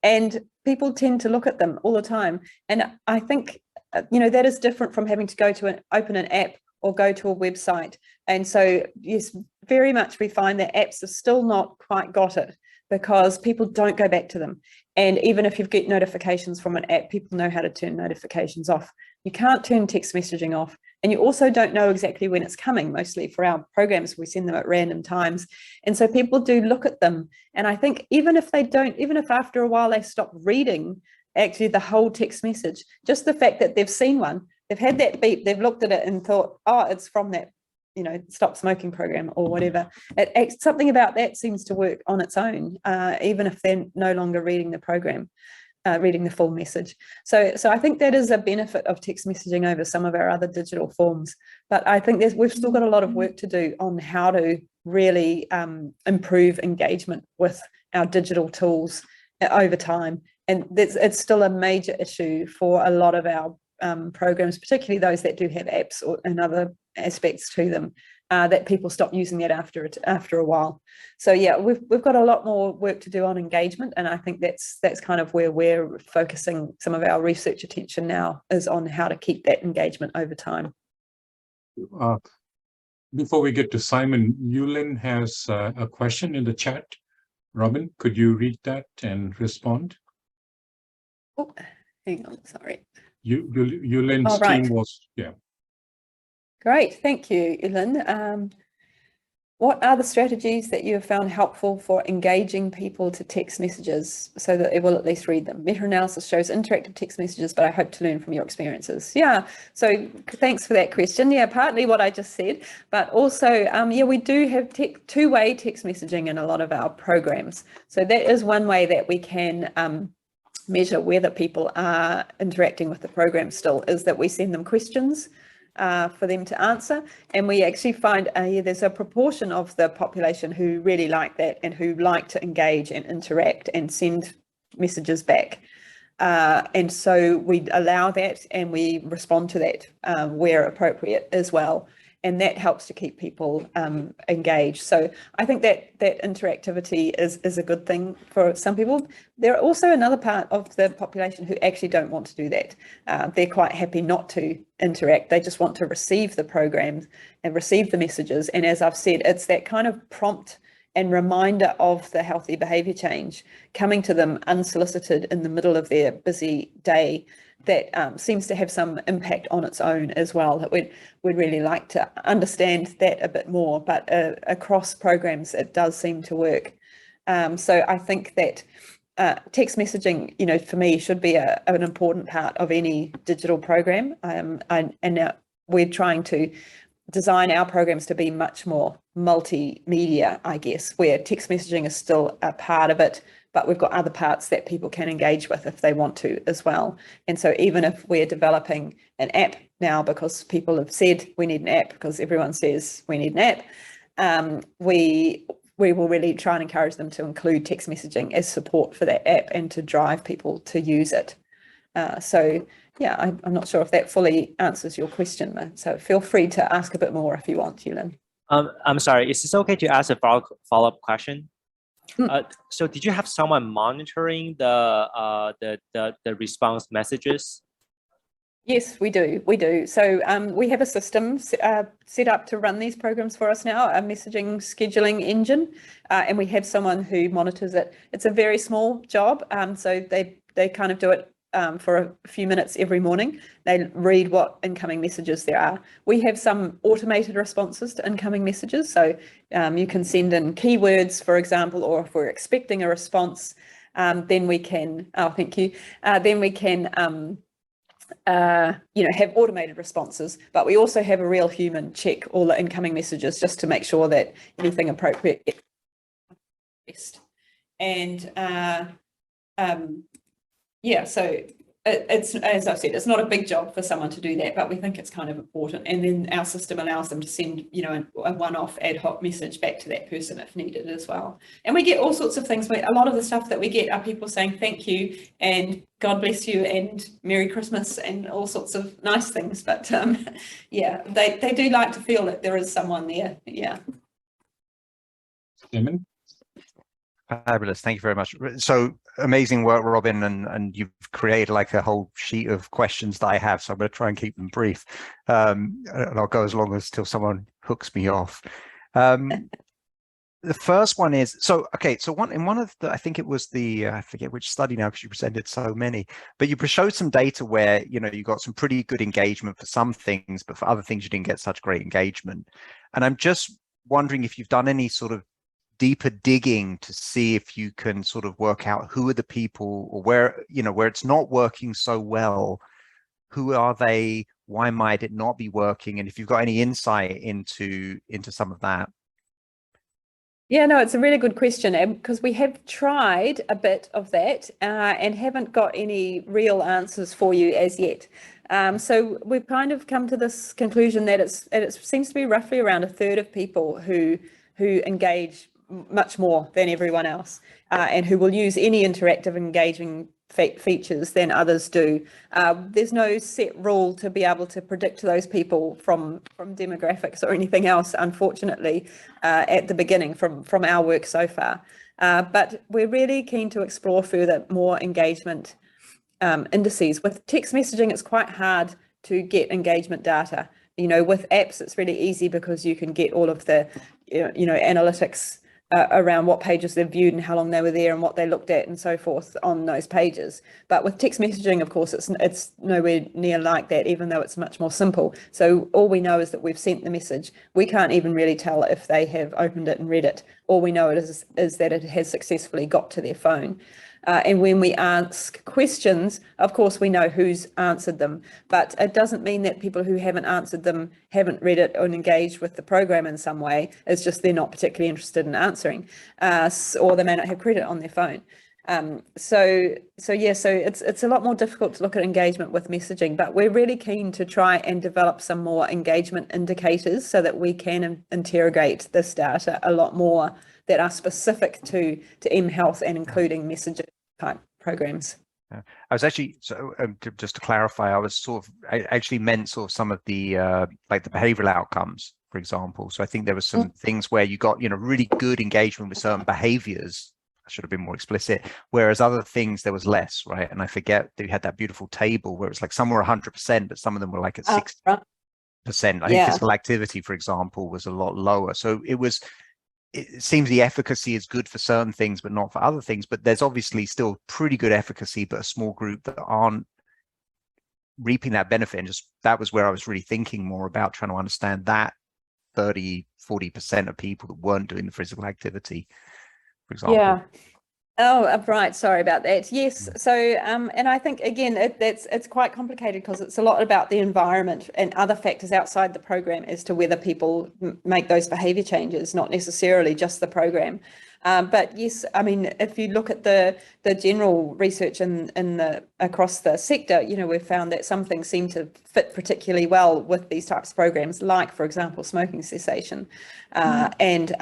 and people tend to look at them all the time. And I think, that is different from having to go to open an app or go to a website. And so, yes, very much we find that apps have still not quite got it because people don't go back to them. And even if you get notifications from an app, people know how to turn notifications off. You can't turn text messaging off. And you also don't know exactly when it's coming. Mostly for our programs, we send them at random times. And so people do look at them. And I think even if after a while they stop reading actually the whole text message, just the fact that they've seen one, they've had that beep, they've looked at it and thought, oh, it's from that, stop smoking program or whatever. Something about that seems to work on its own, even if they're no longer reading the program. Reading the full message. So I think that is a benefit of text messaging over some of our other digital forms. But I think we've still got a lot of work to do on how to really improve engagement with our digital tools over time. And it's still a major issue for a lot of our programs, particularly those that do have apps and other aspects to them, that people stop using that after a while. So yeah, we've got a lot more work to do on engagement, and I think that's kind of where we're focusing some of our research attention now, is on how to keep that engagement over time. Before we get to Simon, Yulin has a question in the chat. Robyn, could you read that and respond? Oh, hang on, sorry. Yulin's team was, yeah. Great, thank you, Yulin. What are the strategies that you have found helpful for engaging people to text messages so that they will at least read them? Meta-analysis shows interactive text messages, but I hope to learn from your experiences. Yeah, so thanks for that question. Yeah, partly what I just said, but also, we do have two-way text messaging in a lot of our programs. So that is one way that we can measure whether people are interacting with the program still, is that we send them questions for them to answer, and we actually find there's a proportion of the population who really like that and who like to engage and interact and send messages back, and so we allow that and we respond to that where appropriate as well, and that helps to keep people engaged. So I think that interactivity is a good thing for some people. There are also another part of the population who actually don't want to do that. They're quite happy not to interact. They just want to receive the programs and receive the messages. And as I've said, it's that kind of prompt and reminder of the healthy behaviour change coming to them unsolicited in the middle of their busy day that seems to have some impact on its own as well, that we'd really like to understand that a bit more, but across programs it does seem to work. So I think that text messaging, for me, should be an important part of any digital program, and now we're trying to design our programs to be much more multimedia, I guess, where text messaging is still a part of it, but we've got other parts that people can engage with if they want to as well. And so even if we're developing an app now, because people have said we need an app, because everyone says we need an app, we will really try and encourage them to include text messaging as support for that app and to drive people to use it. So yeah, I'm not sure if that fully answers your question, so feel free to ask a bit more if you want, Yulin. I'm sorry, is it okay to ask a follow-up question? So did you have someone monitoring the response messages? Yes, we do. So we have a system set up to run these programs for us now, a messaging scheduling engine, and we have someone who monitors it. It's a very small job, so they kind of do it for a few minutes every morning. They read what incoming messages there are. We have some automated responses to incoming messages. So you can send in keywords, for example, or if we're expecting a response, then we can, oh, thank you, then we can have automated responses, but we also have a real human check all the incoming messages just to make sure that anything appropriate gets addressed. And so it's, as I've said, it's not a big job for someone to do that, but we think it's kind of important. And then our system allows them to send, a one-off ad hoc message back to that person if needed as well. And we get all sorts of things. A lot of the stuff that we get are people saying thank you and God bless you and Merry Christmas and all sorts of nice things. But they do like to feel that there is someone there. Yeah. Simon? Fabulous. Thank you very much. So amazing work, Robyn, and you've created like a whole sheet of questions that I have. So I'm going to try and keep them brief. And I'll go as long as till someone hooks me off. The first one is, so one of the, I think it was the, I forget which study now because you presented so many, but you showed some data where, you got some pretty good engagement for some things, but for other things you didn't get such great engagement. And I'm just wondering if you've done any sort of deeper digging to see if you can sort of work out who are the people, or where it's not working so well, who are they, why might it not be working, and if you've got any insight into some of that. Yeah, no, it's a really good question, because we have tried a bit of that and haven't got any real answers for you as yet. So we've kind of come to this conclusion that it seems to be roughly around 1/3 of people who engage much more than everyone else, and who will use any interactive engaging features than others do. There's no set rule to be able to predict those people from demographics or anything else, unfortunately, at the beginning from our work so far. But we're really keen to explore further more engagement indices. With text messaging, it's quite hard to get engagement data. With apps, it's really easy because you can get all of the analytics around what pages they've viewed and how long they were there and what they looked at and so forth on those pages. But with text messaging, of course, it's nowhere near like that, even though it's much more simple. So all we know is that we've sent the message. We can't even really tell if they have opened it and read it. All we know is that it has successfully got to their phone. And when we ask questions, of course, we know who's answered them, but it doesn't mean that people who haven't answered them haven't read it or engaged with the program in some way. It's just they're not particularly interested in answering, or they may not have credit on their phone. So it's a lot more difficult to look at engagement with messaging, but we're really keen to try and develop some more engagement indicators so that we can interrogate this data a lot more that are specific to mHealth and including messaging type programs. I was actually, so just to clarify, I actually meant sort of some of the like the behavioral outcomes, for example. So I think there were some things where you got really good engagement with certain behaviors. I should have been more explicit, whereas other things there was less, right? And I forget that you had that beautiful table where it's like some were 100%, but some of them were like at 60%. I think physical activity, for example, was a lot lower. So it seems the efficacy is good for certain things, but not for other things. But there's obviously still pretty good efficacy, but a small group that aren't reaping that benefit. And just that was where I was really thinking more about trying to understand that 30-40% of people that weren't doing the physical activity, for example. Yeah. Oh, right. Sorry about that. Yes. So, and I think, again, it's quite complicated because it's a lot about the environment and other factors outside the program as to whether people make those behavior changes, not necessarily just the program. But yes, I mean, if you look at the general research across the sector, we've found that some things seem to fit particularly well with these types of programs, like, for example, smoking cessation, and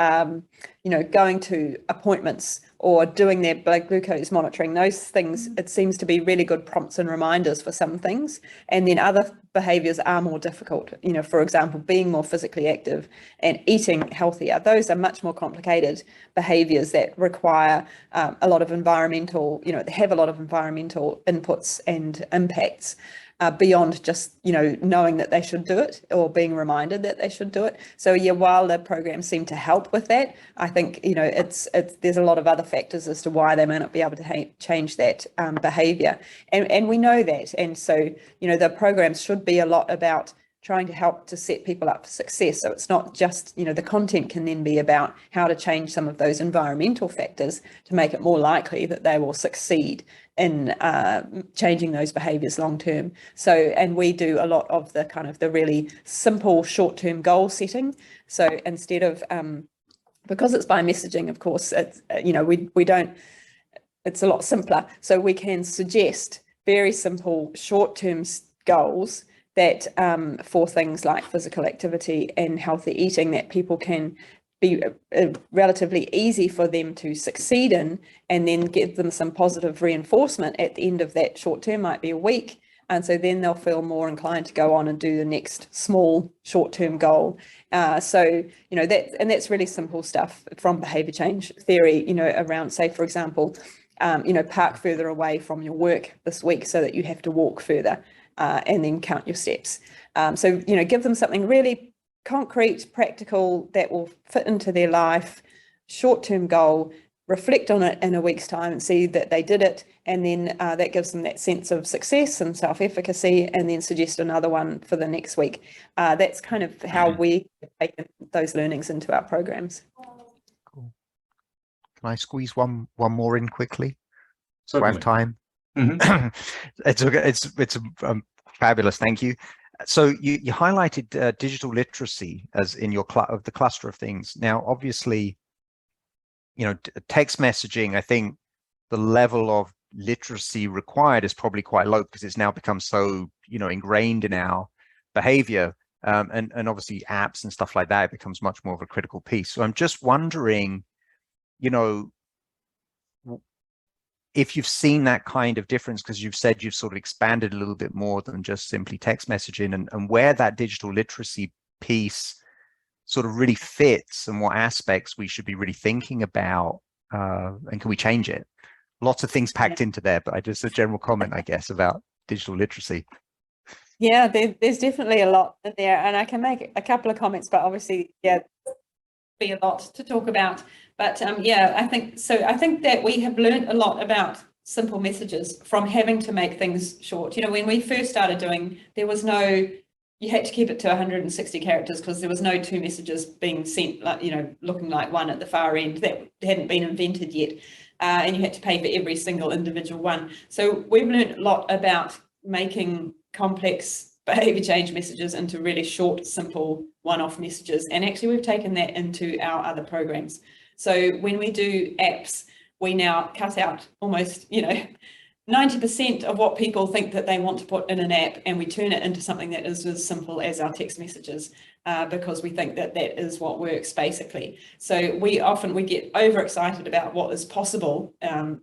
going to appointments or doing their blood glucose monitoring. Those things, it seems to be really good prompts and reminders for some things. And then other behaviors are more difficult, for example, being more physically active and eating healthier. Those are much more complicated behaviors that require a lot of environmental, they have a lot of environmental inputs and impacts. Beyond just knowing that they should do it or being reminded that they should do it. So yeah, while the programs seem to help with that, I think there's a lot of other factors as to why they may not be able to change that behavior, and we know that, and so the programs should be a lot about trying to help to set people up for success. So it's not just, the content can then be about how to change some of those environmental factors to make it more likely that they will succeed in changing those behaviors long term. So, and we do a lot of the kind of the really simple short-term goal setting. So instead of, because it's by messaging, of course, it's, we don't, it's a lot simpler. So we can suggest very simple short-term goals that for things like physical activity and healthy eating that people can be relatively easy for them to succeed in, and then give them some positive reinforcement at the end of that short term, might be a week. And so then they'll feel more inclined to go on and do the next small short-term goal. So, that's really simple stuff from behavior change theory, around, say, for example, park further away from your work this week so that you have to walk further, and then count your steps. So, give them something really concrete, practical, that will fit into their life, short-term goal, reflect on it in a week's time and see that they did it. And then that gives them that sense of success and self-efficacy, and then suggest another one for the next week. That's kind of how we take those learnings into our programs. Cool. Can I squeeze one more in quickly? Do I have Certainly. time? Mhm. It's fabulous. Thank you. So you highlighted digital literacy as in your of the cluster of things. Now, obviously, text messaging, I think the level of literacy required is probably quite low because it's now become so, ingrained in our behavior. And obviously apps and stuff like that, it becomes much more of a critical piece. So I'm just wondering, if you've seen that kind of difference, because you've said you've sort of expanded a little bit more than just simply text messaging, and where that digital literacy piece sort of really fits, and what aspects we should be really thinking about, and can we change it? Lots of things packed into there, but just a general comment, I guess, about digital literacy. Yeah, there's definitely a lot in there, and I can make a couple of comments, but obviously, be a lot to talk about. But I think that we have learned a lot about simple messages from having to make things short. When we first started doing, you had to keep it to 160 characters because there was no two messages being sent, like, looking like one at the far end. That hadn't been invented yet. And you had to pay for every single individual one. So we've learned a lot about making complex behavior change messages into really short, simple, one-off messages. And actually we've taken that into our other programs. So when we do apps, we now cut out almost, 90% of what people think that they want to put in an app, and we turn it into something that is as simple as our text messages, because we think that that is what works, basically. So we get overexcited about what is possible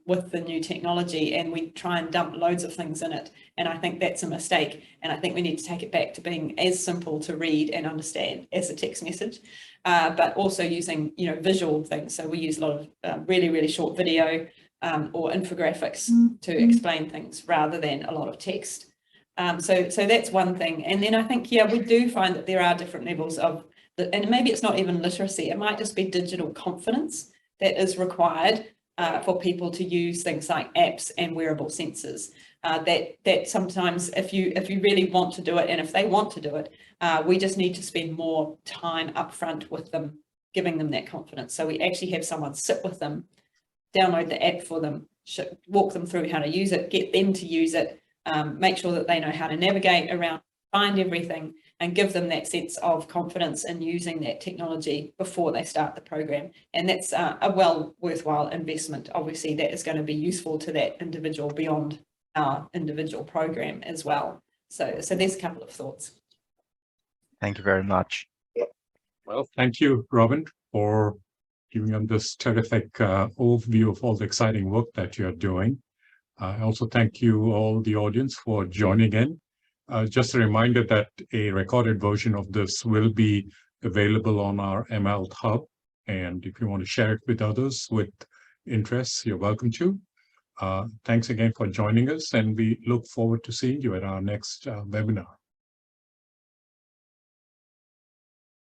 with the new technology, and we try and dump loads of things in it. And I think that's a mistake. And I think we need to take it back to being as simple to read and understand as a text message, but also using, visual things. So we use a lot of really, really short video, or infographics to explain things rather than a lot of text. So that's one thing. And then I think, we do find that there are different levels of, and maybe it's not even literacy, it might just be digital confidence that is required for people to use things like apps and wearable sensors. That sometimes if you really want to do it, and if they want to do it, we just need to spend more time up front with them, giving them that confidence. So we actually have someone sit with them, download the app for them, walk them through how to use it, get them to use it, make sure that they know how to navigate around, find everything, and give them that sense of confidence in using that technology before they start the program. And that's a worthwhile investment. Obviously, that is going to be useful to that individual beyond our individual program as well. So there's a couple of thoughts. Thank you very much. Well, thank you, Robyn, for giving them this terrific overview of all the exciting work that you're doing. I also thank you all the audience for joining in. Just a reminder that a recorded version of this will be available on our mHealth Hub. And if you want to share it with others with interests, you're welcome to. Thanks again for joining us, and we look forward to seeing you at our next webinar.